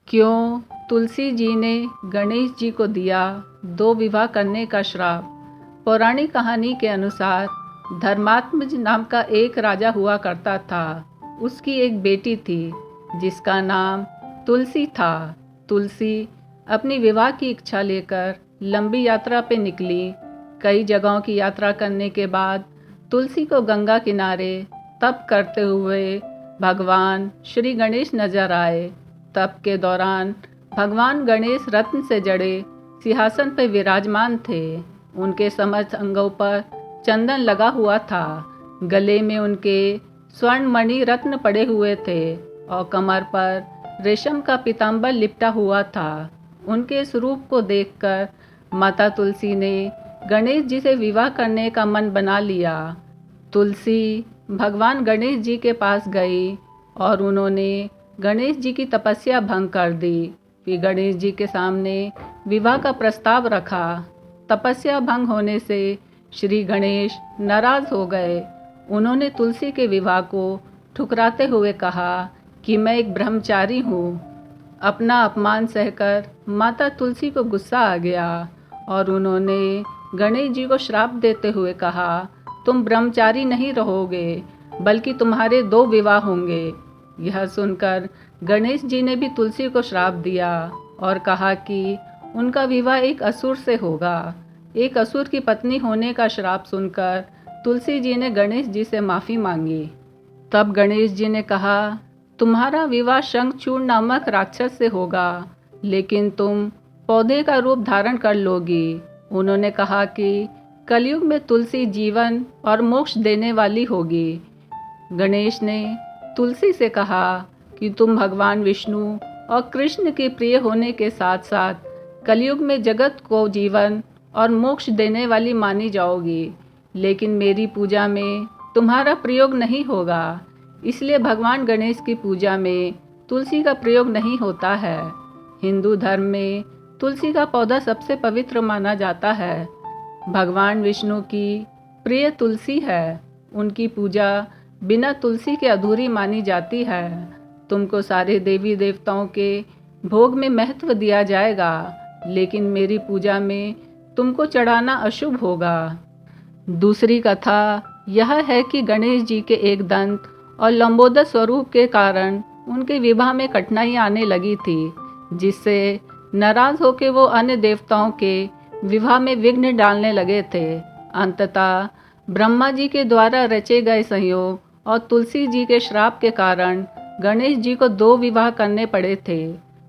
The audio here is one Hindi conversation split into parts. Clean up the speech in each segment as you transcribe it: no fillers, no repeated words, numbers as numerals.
क्यों तुलसी जी ने गणेश जी को दिया 2 विवाह करने का श्राप। पौराणिक कहानी के अनुसार धर्मात्मज नाम का एक राजा हुआ करता था। उसकी एक बेटी थी जिसका नाम तुलसी था। तुलसी अपनी विवाह की इच्छा लेकर लंबी यात्रा पे निकली। कई जगहों की यात्रा करने के बाद तुलसी को गंगा किनारे तप करते हुए भगवान श्री गणेश नजर आए। तप के दौरान भगवान गणेश रत्न से जड़े सिंहासन पर विराजमान थे। उनके समस्त अंगों पर चंदन लगा हुआ था। गले में उनके स्वर्ण मणि रत्न पड़े हुए थे और कमर पर रेशम का पीताम्बर लिपटा हुआ था। उनके स्वरूप को देखकर माता तुलसी ने गणेश जी से विवाह करने का मन बना लिया। तुलसी भगवान गणेश जी के पास गई और उन्होंने गणेश जी की तपस्या भंग कर दी। फिर गणेश जी के सामने विवाह का प्रस्ताव रखा। तपस्या भंग होने से श्री गणेश नाराज हो गए। उन्होंने तुलसी के विवाह को ठुकराते हुए कहा कि मैं एक ब्रह्मचारी हूँ। अपना अपमान सहकर माता तुलसी को गुस्सा आ गया और उन्होंने गणेश जी को श्राप देते हुए कहा, तुम ब्रह्मचारी नहीं रहोगे बल्कि तुम्हारे 2 विवाह होंगे। यह सुनकर गणेश जी ने भी तुलसी को श्राप दिया और कहा कि उनका विवाह एक असुर से होगा। एक असुर की पत्नी होने का श्राप सुनकर तुलसी जी ने गणेश जी से माफ़ी मांगी। तब गणेश जी ने कहा, तुम्हारा विवाह शंखचूड़ नामक राक्षस से होगा, लेकिन तुम पौधे का रूप धारण कर लोगी। उन्होंने कहा कि कलयुग में तुलसी जीवन और मोक्ष देने वाली होगी। गणेश ने तुलसी से कहा कि तुम भगवान विष्णु और कृष्ण के प्रिय होने के साथ साथ कलयुग में जगत को जीवन और मोक्ष देने वाली मानी जाओगी, लेकिन मेरी पूजा में तुम्हारा प्रयोग नहीं होगा। इसलिए भगवान गणेश की पूजा में तुलसी का प्रयोग नहीं होता है। हिंदू धर्म में तुलसी का पौधा सबसे पवित्र माना जाता है। भगवान विष्णु की प्रिय तुलसी है। उनकी पूजा बिना तुलसी के अधूरी मानी जाती है। तुमको सारे देवी देवताओं के भोग में महत्व दिया जाएगा, लेकिन मेरी पूजा में तुमको चढ़ाना अशुभ होगा। दूसरी कथा यह है कि गणेश जी के एक दंत और लंबोदर स्वरूप के कारण उनके विवाह में कठिनाई आने लगी थी, जिससे नाराज होकर वो अन्य देवताओं के विवाह में विघ्न डालने लगे थे। अंततः ब्रह्मा जी के द्वारा रचे गए संयोग और तुलसी जी के श्राप के कारण गणेश जी को 2 विवाह करने पड़े थे।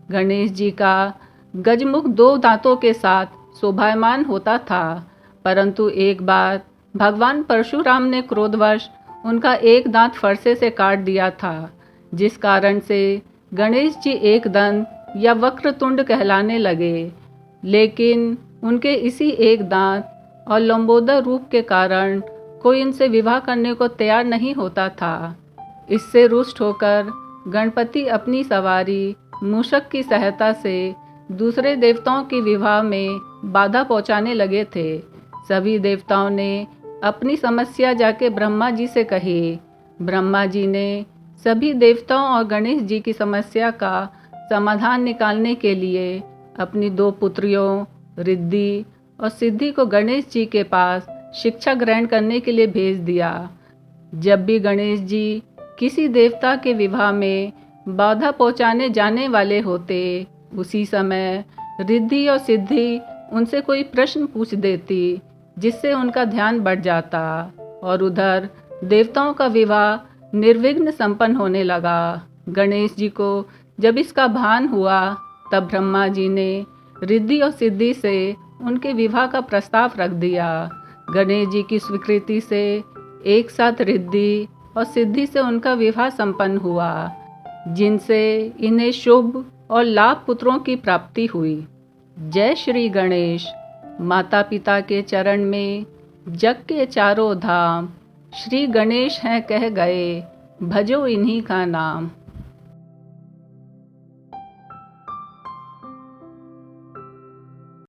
गणेश जी का गजमुख 2 दांतों के साथ शोभायमान होता था, परंतु एक बार भगवान परशुराम ने क्रोधवश उनका एक दांत फरसे से काट दिया था, जिस कारण से गणेश जी एक दंत या वक्रतुंड कहलाने लगे। लेकिन उनके इसी एक दांत और लंबोदर रूप के कारण कोई इनसे विवाह करने को तैयार नहीं होता था। इससे रुष्ट होकर गणपति अपनी सवारी मूषक की सहायता से दूसरे देवताओं के विवाह में बाधा पहुंचाने लगे थे। सभी देवताओं ने अपनी समस्या जाके ब्रह्मा जी से कही। ब्रह्मा जी ने सभी देवताओं और गणेश जी की समस्या का समाधान निकालने के लिए अपनी 2 पुत्रियों रिद्धि और सिद्धि को गणेश जी के पास शिक्षा ग्रहण करने के लिए भेज दिया। जब भी गणेश जी किसी देवता के विवाह में बाधा पहुंचाने जाने वाले होते, उसी समय रिद्धि और सिद्धि उनसे कोई प्रश्न पूछ देती, जिससे उनका ध्यान बढ़ जाता और उधर देवताओं का विवाह निर्विघ्न संपन्न होने लगा। गणेश जी को जब इसका भान हुआ, तब ब्रह्मा जी ने रिद्धि और सिद्धि से उनके विवाह का प्रस्ताव रख दिया। गणेश जी की स्वीकृति से एक साथ रिद्धि और सिद्धि से उनका विवाह संपन्न हुआ, जिनसे इन्हें शुभ और लाभ पुत्रों की प्राप्ति हुई। जय श्री गणेश। माता पिता के चरण में जग के चारों धाम, श्री गणेश हैं कह गए, भजो इन्हीं का नाम।